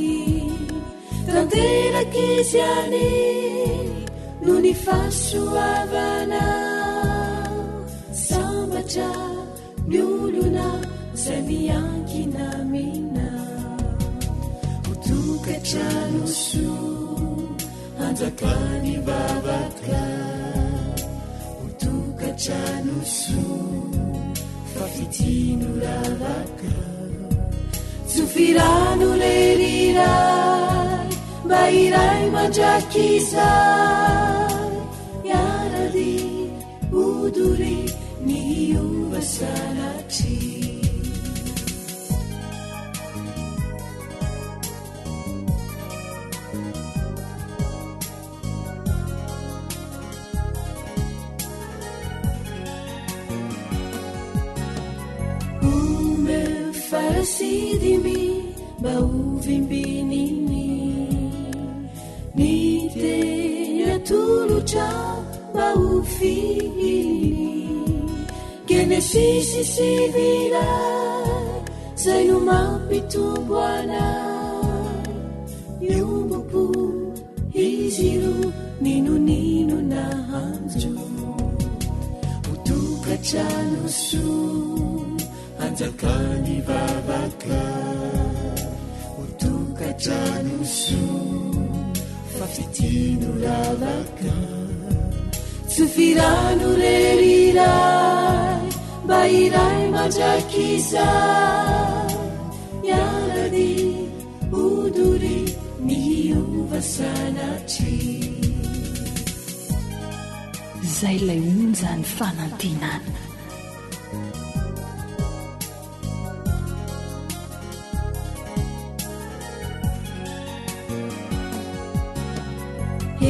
tanteraky izy any no ny fahasoavanao, sambatra ny olona zay miankina mina, tokatrano soa anjakany vavaka, tokatrano soa fafitino ravaka, tsofirano leriray mba iray mandrakizay, yarady odory ny ova sanatry. Sidimi mba ovimbininy ny teny atolotra mba ofihiny, Genesisy siviray zay no mampitombo anay, iomboko izy ro ninonino nahandro, otokatrano soa anjakany vavaka, otokatrano soa fafitino ravaka, tsofirano leriray mba iray mandrakizay, yarady odory ny niovasanaty zay lay onjany fanantenana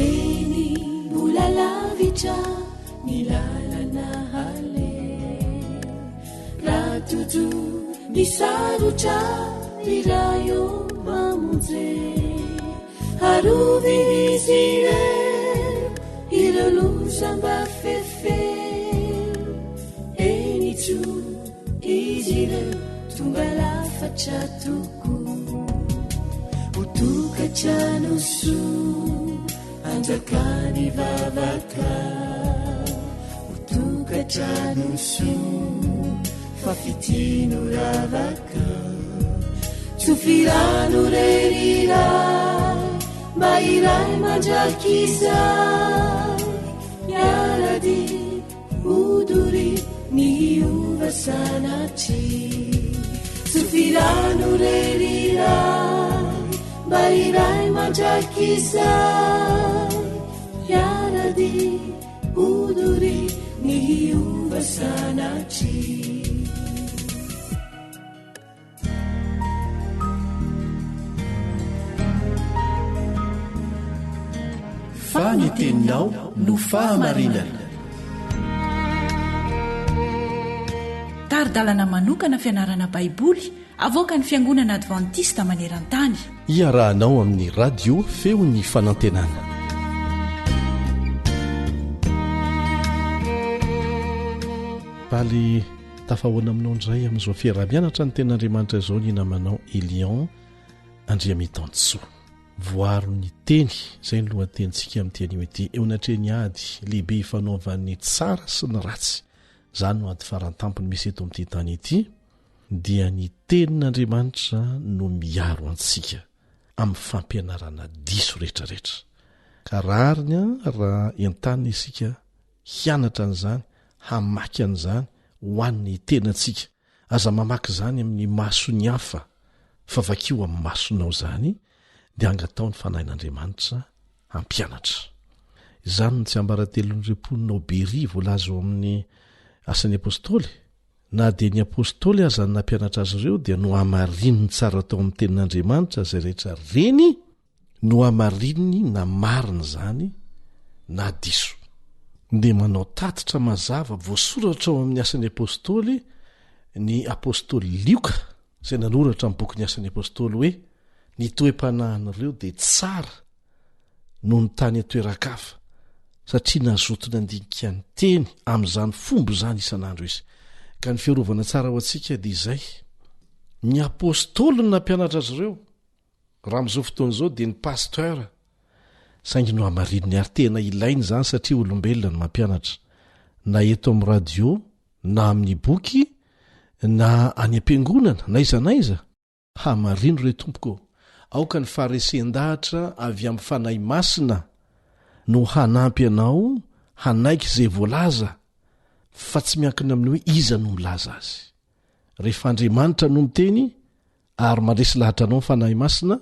eny mbola lavitra ny lalana hale raha toto misarotra irayo mamonje harovinizy ireo losamba fefe eny tso izy ireo tonga lafatra toko hotokatranoso anjakany vavaka hotokatranoso fafitino ravaka tsofirano reriray mba iray mandrakizay miarady odory ny ovasanatry tsofirano reriray mba iray mandrakizay miarady odory ny ovasanatry ny teninao no fahamarinana taridalana manokana fianarana baiboly avoaka ny fiangonana advantista maneran-tany iarahanao amin'ny radio feo ny fanantenana paly tafahoana aminao indray amin'izao fiarah-mianatra ny ten'andriamanitra izao ny namanao Elion Andriamitansoa voaro ny teny izay ny lohatentsika amin'ny teny ety eo anatreny ady lehibe ifanaovan'ny tsara sy ny ratsy izany no ady farantampony misy eto amin'ity tany ity dia ny tenin'Andriamanitra no miaro antsika amin'ny fampianarana diso rehetrarehetra ka rariny raha entanina isika hianatra an'izany hamaky an'izany ho an'ny tenantsika aza mamaky izany amin'ny masony hafa fa vakio amin'ny masonao izany dia angatao ny fanahin'Andriamanitra hampianatra izany no tsy ambaratelon'ny remponinao bery voalaza ao amin'ny asan'ny apôstôly na dia ny apôstôly azany nampianatra azy ireo dia no hamarininy tsara tao amin'ny tenin'Andriamanitra izay rehetra reny no hamarininy na marina izany na diso dia manao tatitra mazava voasoratra ao amin'ny asan'ny apôstôly ny apôstôly Lioka izay nanoratra amin'ny boky ny asan'ny apôstôly hoe ny toe-panahin'ireo dia tsara noho ny tany atoeran-kafa satria nazotona andinika ny teny amin'izany fomba izany isan'andro izy ka ny fiarovana tsara ho antsika dia izay ny apôstôly no nampianatra azy ireo raha amin'izao fotoana izao dia ny pasteur saingy no hamarininy ary tena ilainy izany satria olombelona no mampianatra na eto amin'ny radio na amin'ny boky na any am-piangonana na izanaiza hamarino re tompoko aoka ny faresen-dahatra avy amin'ny fanahy masina no hanampy anao hanaiky izay voalaza fa tsy miankina amin'ny hoe iza no milaza azy rehefa Andriamanitra no miteny ary mandresy lahatra anao ny fanahy masina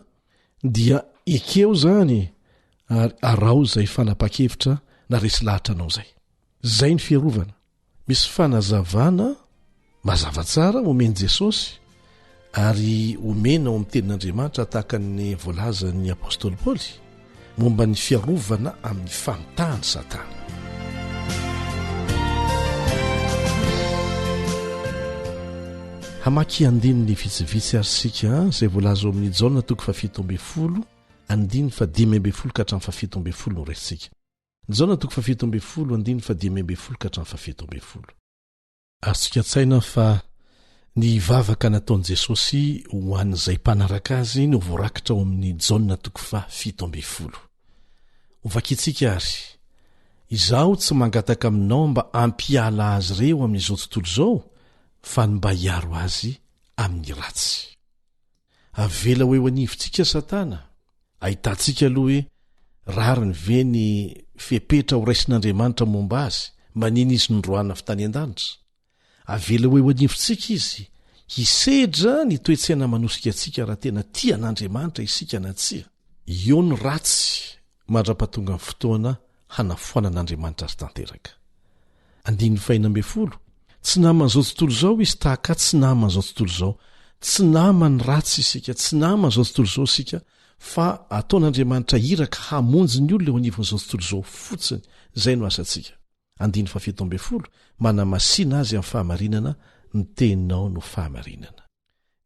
dia ekeo zany ary arao izay fanapa-kevitra na resy lahatra anao zay ny fiarovana misy fanazavana mazava tsara omeny Jesosy ary omena ao amin'ny tenin'Andriamanitra tahaka ny voalazan'ny apôstôly Paoly momba ny fiarovana amin'ny famitahany Satana. Hamaky andininy vitsivitsy ary sika izay voalaza ao amin'ny Jaona 7:10 andininy 5:10 ka hatramin'ny 7:10 no resitsika. Jaona 7:10 andininy 5:10 ka hatramin'ny 7:10. Azontsika tsaina fa ny vavaka nataon'i Jesosy ho an'izay mpanaraka azy no voarakitra ao amin'ny Jaona 7:10. Ho vakitsika ary izaho tsy mangataka aminao mba ampiala azy reo amin'izao tontolo izao fa ny mba hiaro azy amin'ny ratsy. Avela hoe ho anivontsika Satana ahitantsika aloha hoe rariny ve ny fepetra ho raisin'Andriamanitra momba azy manina izy nondroana avy tany an-danitra. Avela hoe ho anivontsika izy hisedra ny toe-tsaina manosika antsika raha tena tia an'Andriamanitra isika na tsia eo ny ratsy mandra-pahatonga ny fotoana hanafoanan'andriamanitra azy tanteraka. 1 tsy naman'izao tontolo izao izy tahaka tsy naman'izao tontolo izao, tsy namany ratsy isika, tsy naman'izao tontolo izao isika, fa ataon'andriamanitra iraka hamonjy ny olona eo anivon'izao tontolo izao fotsiny. Zay no asantsika. 17 manamasina azy amin'ny fahamarinana, ny teninao no fahamarinana.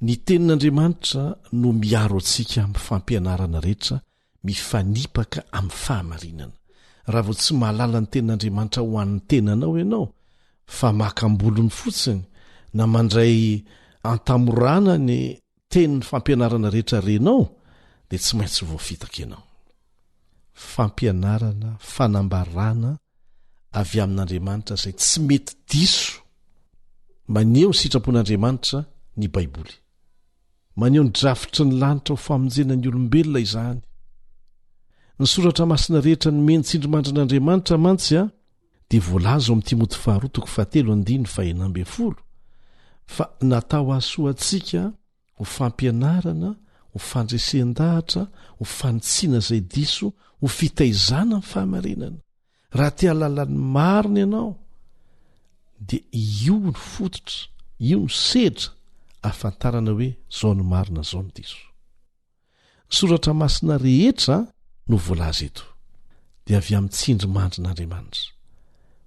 Ny tenin'andriamanitra no miaro antsika amin'ny fampianarana rehetra, mifanipaka amin'ny fahamarinana. Raha vao tsy mahalala ny tenin'andriamanitra ho an'ny tenanao ianao, fa makambolony fotsiny na mandray antamorana ny tenin'ny fampianarana rehetra renao, dia tsy maintsy voafitaka ianao. Fampianarana, fanambarana avy amin'Andriamanitra izay tsy mety diso. Maneho ny sitrapon'Andriamanitra ny Baiboly. Maneho ny drafitry ny lanitra ho famonjena ny olombelona izany. Ny soratra masina rehetra ny meny tsindrimandrin'Andriamanitra mantsy dia voalaza ao amin'ny Timoty 2:7-9 fa natao ahasoantsika ho fampianarana, ho fandresen-dahatra, ho fanitsiana izay diso, ho fitaizana amin'ny fahamarinana. Raha tia lalany marina ianao dia io ny fototra, io ny sedra ahafantarana hoe zao ny marina, zao ny diso. Soratra masina rehetra no voalaza eto dia avy amin'ny tsindrimandrin'Andriamanitra,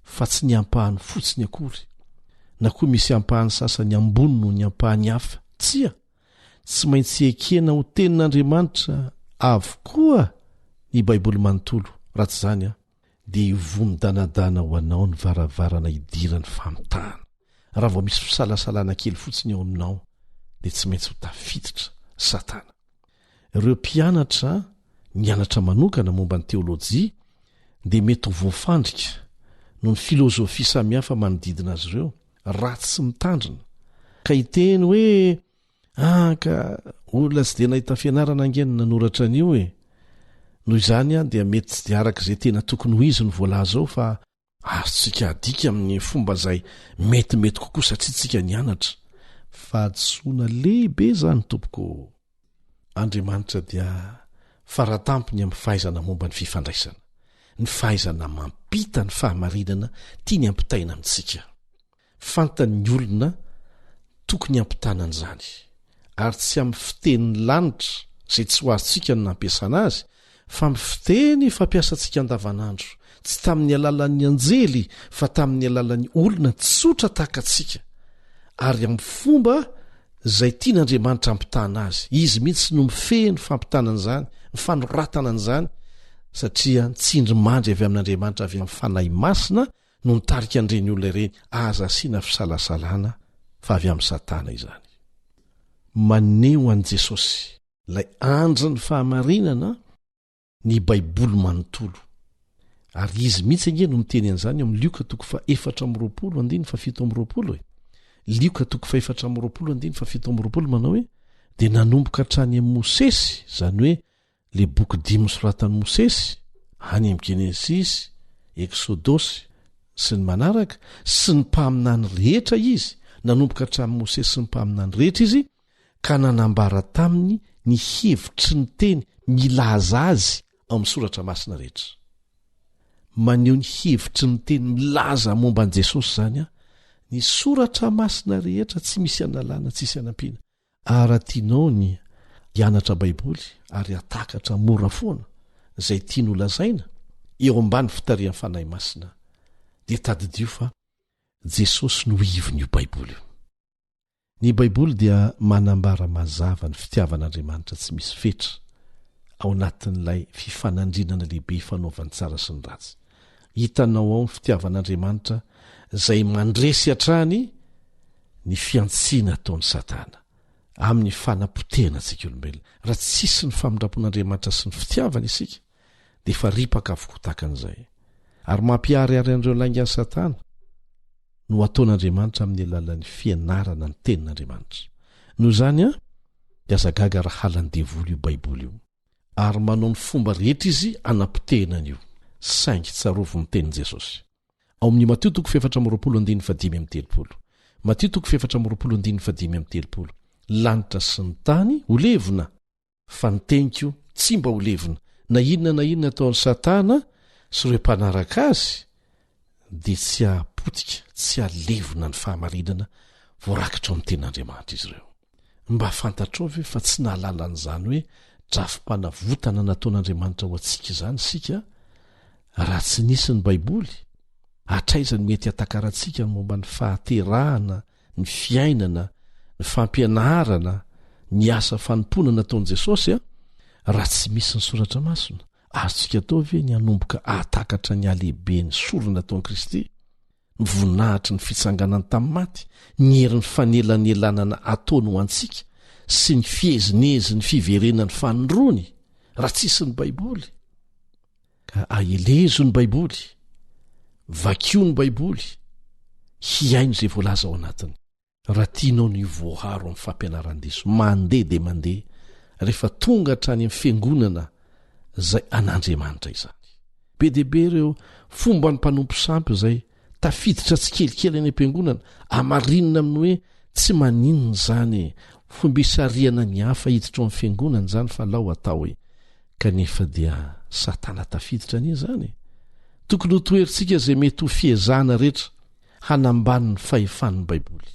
fa tsy ny ampahany fotsiny akory, na koa misy ampahany sasany ambony no ny ampahany hafa. Tsia, tsy maintsy ekena ho tenin'Andriamanitra avokoa ny Baiboly manontolo. Raha tsy izany dia ivony-danadana ho anao ny varavarana idiran'ny famitahana. Raha vao misy fisalasalana kely fotsiny eo aminao dia tsy maintsy ho tafiditra Satana. Ireo mpianatra mianatra manokana momba ny teolojia dia mety ho voafandrika no ny filozofia samihafa manodidina azy ireo, ratsy sy mitandrina, ka hiteny hoe ka olona tsy dia nahita fianarana angeny nanoratra an'io noho izany dia mety tsy dia araka izay tena tokony ho izy ny voalaza ao, fa azontsika adika amin'ny fomba izay metimety kokoa satria tsika nianatra. Fahadisoana lehibe izany tompoko. Andriamanitra dia faratampony amin'ny fahaizana momba ny fifandraisana, ny fahaizana mampita ny fahamarinana tiany ampitaina amintsika. Fantan'ny olona tokony ampitana an'izany, ary tsy amin'ny fitenin'ny lanitra izay tsy ho azontsika no nampiasana azy, fa amin'ny fiteny fampiasantsika andavanandro, tsy tamin'ny alalan'ny anjely fa tamin'ny alalan'ny olona tsotra tahaka antsika, ary amin'ny fomba izay tian'Andriamanitra ampitana azy. Izy mihitsy no mifehy ny fampitanana izany, ny fanoratana an'izany, satria tsindrimandry avy amin'Andriamanitra avy amin'ny fanahy masina no nitarika an'ireny olona ireny aza asiana fisalasalana, fa avy amin'ny Satana izany. Maneho an'i Jesosy ilay andry ny fahamarinana ny Baiboly manontolo, ary izy mihitsy ange no miteny an'izany eo amin'ny Lioka 4:7-20. Lioka 4:7-20 manao hoe dia nanomboka hatrany amin'ny Mosesy, izany hoe le boky 5 soratan'i Mosesy, any amin'ny Genesisy, Eksodosy sy ny manaraka, sy ny mpaminany rehetra izy, nanomboka hatramin'ny Mosesy sy ny mpaminany rehetra izy, ka nanambara taminy ny hevitry ny teny milaza azy ao amin'ny soratra masina rehetra. Maneho ny hevitry ny teny milaza momba an'i Jesosy izany ny soratra masina rehetra tsy misy analana, tsisy anampiana. Ary tianao ny hianatra Baiboly ary atakatra mora foana izay tiany ho lazaina eo ambany fitarian'ny fanahy masina, dia tadidio fa Jesosy no ivon'io Baiboly io. Ny Baiboly dia manambara mazava ny fitiavan'Andriamanitra tsy misy fetra ao anatin'ilay fifanandrinana lehibe fanaovany tsara sy ny ratsy. Hitanao ao ny fitiavan'Andriamanitra izay mandresy hatrany ny fiantsiana ataon'ny Satana amin'ny fanapotehana antsika olombelona. Raha tsisy ny famindrapon'Andriamanitra sy ny fitiavana isika dia efa ripaka avokoa tahaka an'izay, ary mampiariary an'ireo laingan'ny Satana no ataon'Andriamanitra amin'ny alalan'ny fianarana ny tenin'Andriamanitra. Noho izany dia azagaga raha halan'ny devoly io Baiboly io, ary manao ny fomba rehetra izy anapotehana an'io, saingy tsarovo ny tenin' Jesosy. Ao amin'ny Mateo 4:5-7, Mateo 4:5-7, lanitra sy ny tany ho levona fa ny teniko tsy mba ho levina na inona ataon'ny satana sy ireo mpanaraka azy dia tsy hapotika tsy halevina ny fahamarinana voarakitra ao amin'ny ten'andriamanitra izy ireo. Mba fantatrao ve fa tsy nahalalanaizany hoe drafim-panavotana nataon'andriamanitra ho antsika izany sika raha tsy nisy ny baiboly hatraizany mety hatakarantsika ny momba ny fahaterahana, ny fiainana, ny fampianarana, ny asa fanompona nataon'i Jesosy raha tsy misy ny soratra masina. Azontsika atao ve ny hanomboka ahatakatra ny alehibe ny sorona nataon'i Kristy, ny voninahitra ny fitsanganany tamin'ny maty, ny herin'ny fanelanyelanana ataony ho antsika sy ny fiezinezi ny fiverenany fanondrony raha tsisy ny baiboly. Ka aelezo ny baiboly, vakio ny baiboly, hiaino izay voalaza ao anatiny. Raha tianao ny voaharo amin'ny fampianaran-diso mandeha dia mandeha rehefa tonga hatrany amin'ny fiangonana izay an'Andriamanitra izany. Be deaibe ireo fomba ny mpanompo sampy izay tafiditra tsy kelikely any am-piangonana amarinina aminy hoe tsy maninona izany fomba isariana ny hafa hiditra ao amin'ny fiangonana izany fa lao atao hoe kanefa dia satana tafiditra any izany. Tokony ho toerintsika izay mety ho fiezahana rehetra hanambany ny fahefan'ny baiboly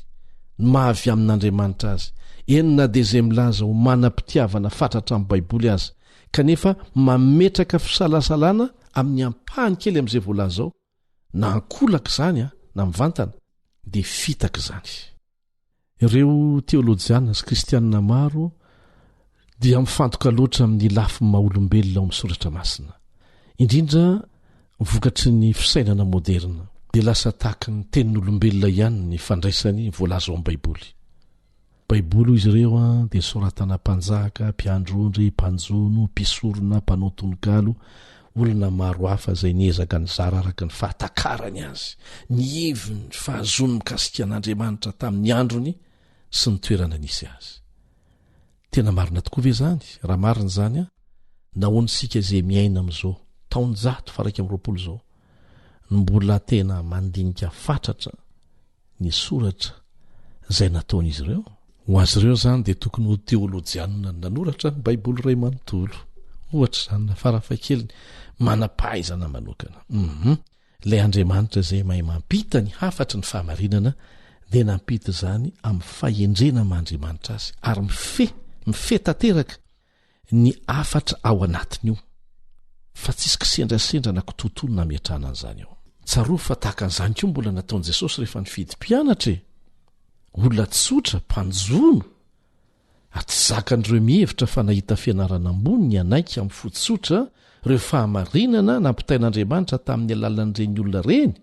ny mahavy amin'Andriamanitra azy enina dia izay milaza ho manam-pitiavana fatratra amin'ny baiboly azy kanefa mametraka fisalasalana amin'ny ampahany kely amin'izay voalaza ao na ankolaka izany na mivantana dia fitaka izany. Ireo teolojiana sy kristianina maro dia mifantoka loatra amin'ny lafiny maha-olombelona ao amin'ny soratra masina, indrindra vokatry ny fisainana moderna dia lasa tahaka ny tenin'olombelona ihany ny fandraisany voalaza ao amin'ny baiboly. Baiboly izy ireo dia soratana mpanjaka, mpiandrondry, mpanjono, mpisorona, mpanao tononkalo, olona maro hafa izay niezaka ny zara araka ny fahatakarany azy, ny heviny, ny fahazony mikasika an'Andriamanitra tamin'ny androny sy ny toerana nisy azy. Tena marina tokoa ve zany? Raha marina zany nahoana isika izay miaina amin'izao taon-jato fa 120 zao mbola tena mandinika fatratra ny soratra izay nataon'izy ireo? Ho azy ireo zany dia tokony ho teolojianina nanoratra ny baiboly iray manontolo, ohatra izany na farafahakeliny manam-pahaizana manokana. Ilay Andriamanitra izay mahay mampita ny hafatry ny fahamarinana dia nampita izany amin'ny fahendrena amin'Andriamanitra azy ary mifehy tanteraka ny hafatra ao anatiny io fa tsisy kisendrasendra na kitotono na miatrana an'izany ao. Tsaroa fa tahaka an'izany koa mbola nataon'i Jesosy rehefa nifidy mpianatra olona tsotra mpanjono ary tsy zakan'ireo mihevitra fa nahita fianarana ambony ny anaiky amin'ny fotsotra ireo fahamarinana nampitain'Andriamanitra tamin'ny alalan'ireny olona reny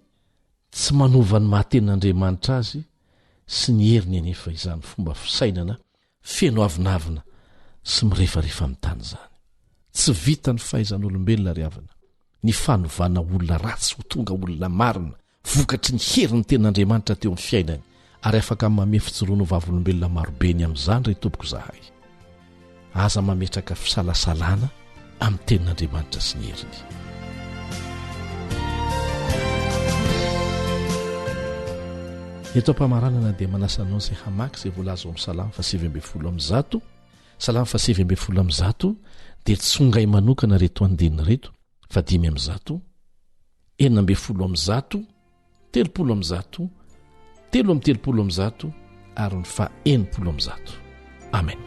tsy manova ny mahaten'Andriamanitra azy sy ny heriny anefa izany fomba fisainana feno avinavina sy mirehefarehefa amin'ny tany izany. Tsy vita ny fahaizan'olombelona ry havana ny fanovana olona ratsy ho tonga olona marina vokatry ny heriny ten'Andriamanitra teo amin'ny fiainany ary afaka mame fijoroana ho vavolombelona marobeny amin'izany ray tompoko zahay. Aza mametraka fisalasalana amin'ny tenin'Andriamanitra sy ny heriny. Eto am-pamaranana dia manasanao izay hamaky izay voalaza ao amin'ny Salamo 7:10. Salamo 7:10 dia tsongay manokana reto andinina reto fa 5:100, 9:100, 30:100, 3:30 ary ny fa 40:100. Amen.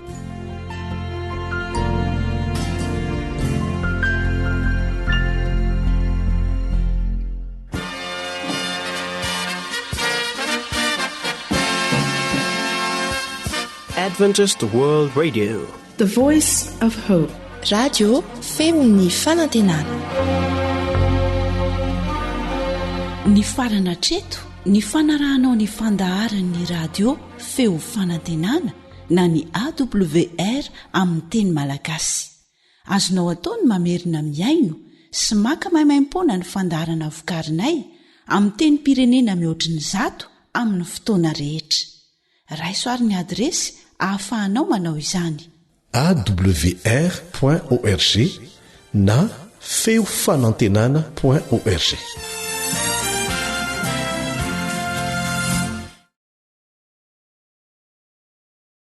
Adventist World Radio, the voice of hope. Radio feon'ny fanantenana. Ny farana treto ny fanarahanao ny fandaharan'ny radio feo fanantenana na ny AWR amin'ny teny malagasy. Azonao atao ny mamerina miaino sy maka maimaim-pona ny fandaharana vokarinay amin'ny teny pirenena mihoatriny 100 amin'ny fotoana rehetra. Raisoaryn'ny adresy ahafahanao manao izany: awr.org na feofanantenana.org.